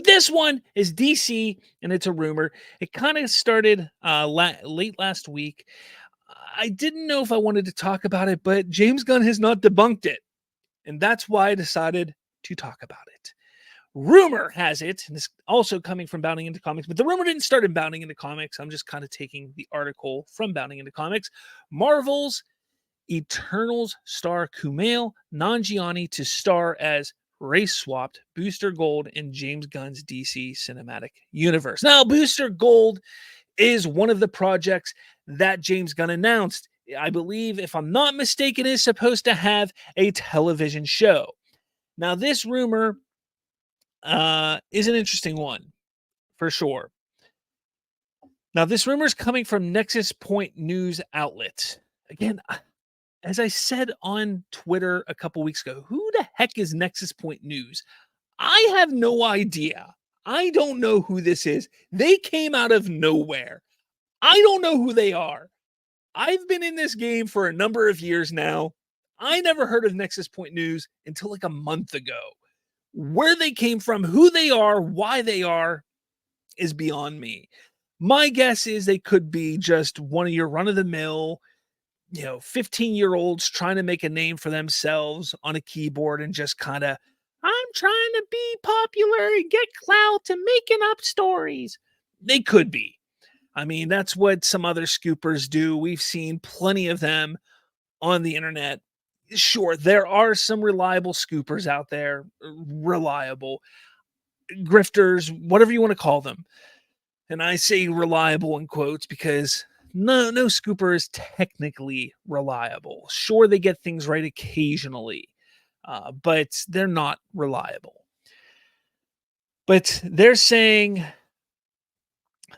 But this one is DC, and it's a rumor. It kind of started late last week. I didn't know if I wanted to talk about it, but James Gunn has not debunked it. And that's why I decided to talk about it. Rumor has it, and this also coming from Bounding Into Comics, but the rumor didn't start in Bounding Into Comics. I'm just kind of taking the article from Bounding Into Comics. Marvel's Eternals star Kumail Nanjiani to star as race swapped Booster Gold in James Gunn's DC Cinematic Universe. Now, Booster Gold is one of the projects that James Gunn announced. I believe, if I'm not mistaken, is supposed to have a television show. Now, this rumor is an interesting one, for sure. Now, this rumor is coming from Nexus Point News outlet. Again, as I said on Twitter a couple weeks ago, who the heck is Nexus Point News? I have no idea. I don't know who this is. They came out of nowhere. I don't know who they are. I've been in this game for a number of years now. I never heard of Nexus Point News until like a month ago. Where they came from, who they are, why they are, is beyond me. My guess is they could be just one of your run-of-the-mill, 15-year-olds trying to make a name for themselves on a keyboard and just kind of, I'm trying to be popular and get clout and making up stories. They could be. I mean, that's what some other scoopers do. We've seen plenty of them on the internet. Sure, there are some reliable scoopers out there, reliable grifters, whatever you want to call them. And I say reliable in quotes because no scooper is technically reliable. Sure, they get things right occasionally, but they're not reliable. But they're saying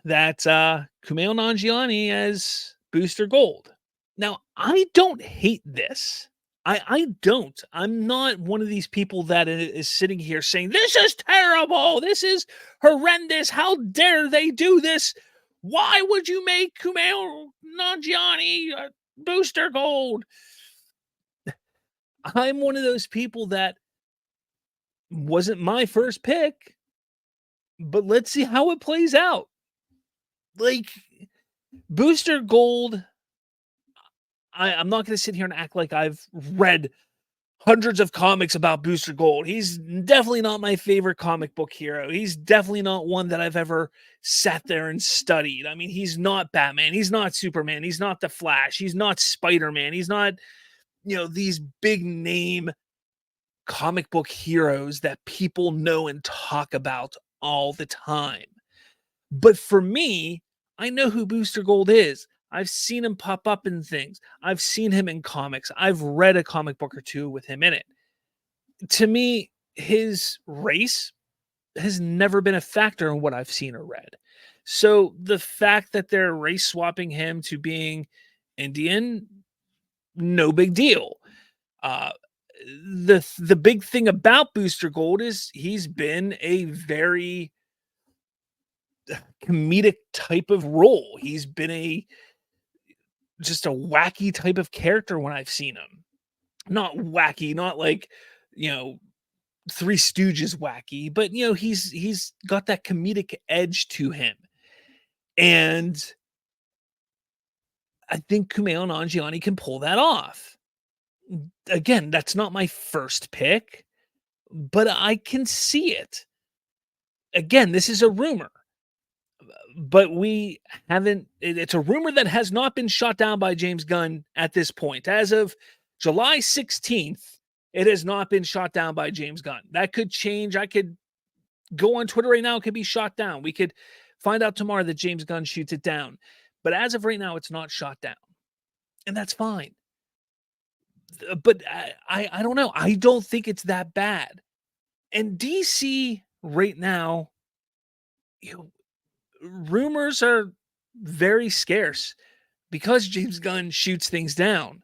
that Kumail Nanjiani as Booster Gold. Now, I don't hate this. I don't. I'm not one of these people that is sitting here saying, this is terrible. This is horrendous. How dare they do this? Why would you make Kumail Nanjiani Booster Gold? I'm one of those people that wasn't my first pick, but let's see how it plays out. Like, Booster Gold, I'm not going to sit here and act like I've read hundreds of comics about Booster Gold. He's definitely not my favorite comic book hero. He's definitely not one that I've ever sat there and studied. I mean, he's not Batman. He's not Superman. He's not the Flash. He's not Spider-Man. He's not, these big name comic book heroes that people know and talk about all the time. But for me, I know who Booster Gold is. I've seen him pop up in things. I've seen him in comics. I've read a comic book or two with him in it. To me, his race has never been a factor in what I've seen or read. So the fact that they're race swapping him to being Indian, no big deal. The big thing about Booster Gold is he's been a very comedic type of role. He's been just a wacky type of character when I've seen him. Not wacky, not like, Three Stooges wacky, but he's got that comedic edge to him. And I think Kumail Nanjiani can pull that off. Again, that's not my first pick, but I can see it. Again, this is a rumor. But we haven't, it's a rumor that has not been shot down by James Gunn at this point. As of July 16th, it has not been shot down by James Gunn. That could change. I could go on Twitter right now. It could be shot down. We could find out tomorrow that James Gunn shoots it down. But as of right now, it's not shot down. And that's fine. But I don't know. I don't think it's that bad. And DC right now, rumors are very scarce because James Gunn shoots things down.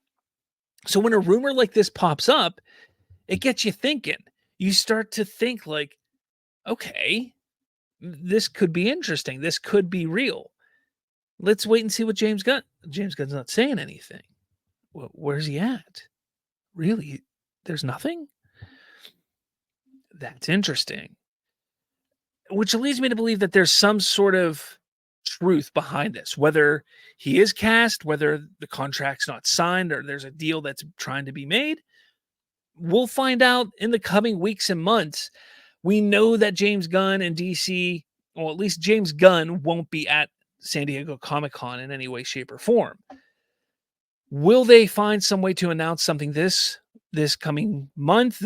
So when a rumor like this pops up, it gets you thinking. You start to think like, okay, this could be interesting. This could be real. Let's wait and see what James Gunn's not saying anything. Where's he at? Really? There's nothing? That's interesting. which leads me to believe that there's some sort of truth behind this, whether he is cast, whether the contract's not signed, or there's a deal that's trying to be made. We'll find out in the coming weeks and months. We know that James Gunn and DC, or at least James Gunn, won't be at San Diego Comic-Con in any way, shape, or form. Will they find some way to announce something this coming month,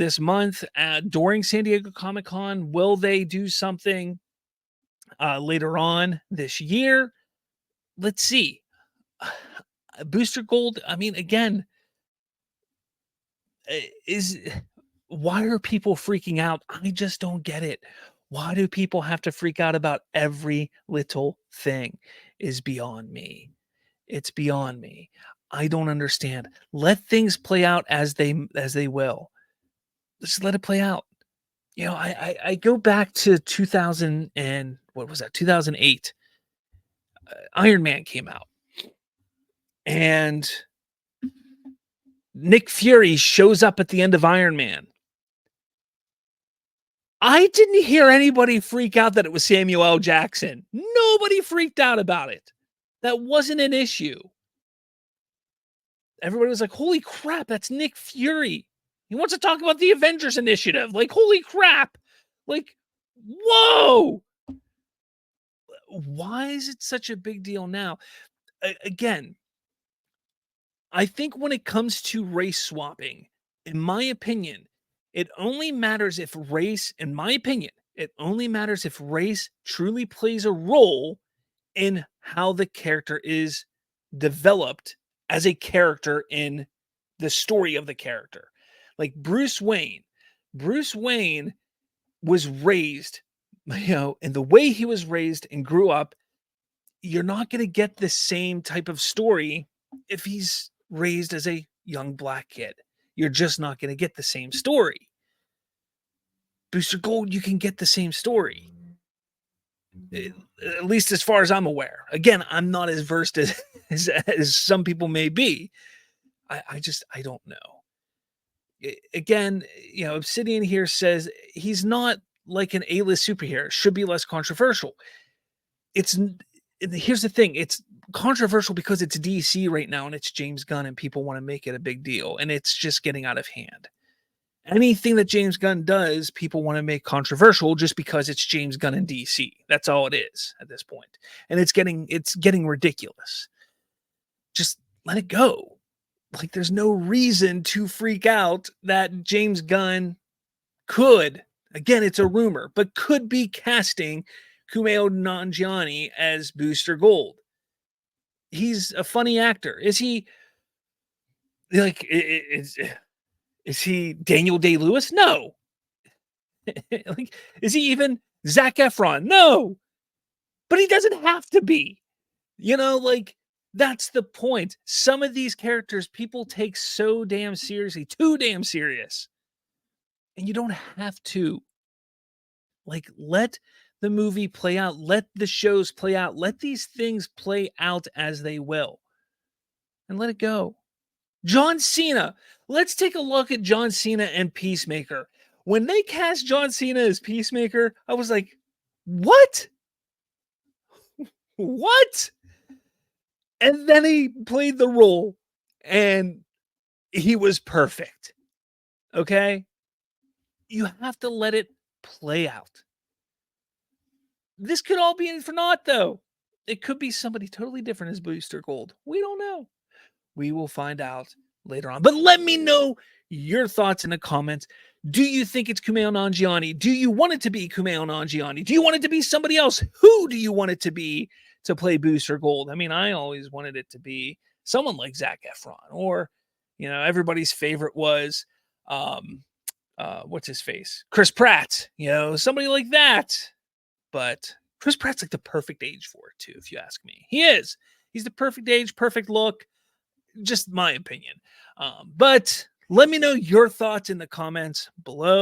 during San Diego Comic-Con? Will they do something later on this year? Let's see. Booster Gold, I mean, again, is why are people freaking out? I just don't get it. Why do people have to freak out about every little thing? Is beyond me. It's beyond me. I don't understand. Let things play out as they will. Just let it play out. I go back to 2000 and what was that? 2008. Iron Man came out, and Nick Fury shows up at the end of Iron Man. I didn't hear anybody freak out that it was Samuel L. Jackson. Nobody freaked out about it. That wasn't an issue. Everybody was like, holy crap, that's Nick Fury. He wants to talk about the Avengers Initiative. Like, holy crap. Like, whoa. Why is it such a big deal now? Again, I think when it comes to race swapping, in my opinion, it only matters if race, in my opinion, it only matters if race truly plays a role in how the character is developed as a character in the story of the character. Like Bruce Wayne was raised, and the way he was raised and grew up, you're not going to get the same type of story if he's raised as a young black kid. You're just not going to get the same story. Booster Gold, you can get the same story. At least as far as I'm aware. Again, I'm not as versed as some people may be. I don't know. Again, Obsidian here says he's not like an A-list superhero. Should be less controversial. Here's the thing. It's controversial because it's DC right now and it's James Gunn and people want to make it a big deal and it's just getting out of hand. Anything that James Gunn does, people want to make controversial just because it's James Gunn and DC. That's all it is at this point. And it's getting ridiculous. Just let it go. Like there's no reason to freak out that James Gunn could, again, it's a rumor, but could be casting Kumail Nanjiani as Booster Gold. He's a funny actor. Is he like is he Daniel Day-Lewis? No. Like, is he even Zac Efron? No. But he doesn't have to be. That's the point. Some of these characters people take so damn seriously, too damn serious. And you don't have to. Like, let the movie play out. Let the shows play out. Let these things play out as they will. And let it go. John Cena. Let's take a look at John Cena and Peacemaker. When they cast John Cena as Peacemaker, I was like, what? What? And then he played the role and he was perfect. Okay? You have to let it play out. This could all be in for naught, though. It could be somebody totally different as Booster Gold. We don't know. We will find out later on. But let me know your thoughts in the comments. Do you think it's Kumail Nanjiani? Do you want it to be Kumail Nanjiani? Do you want it to be somebody else? Who do you want it to be to play Booster Gold? I mean, I always wanted it to be someone like Zac Efron, or everybody's favorite was what's his face? Chris Pratt, somebody like that. But Chris Pratt's like the perfect age for it too, if you ask me. He is. He's the perfect age, perfect look. Just my opinion. But let me know your thoughts in the comments below.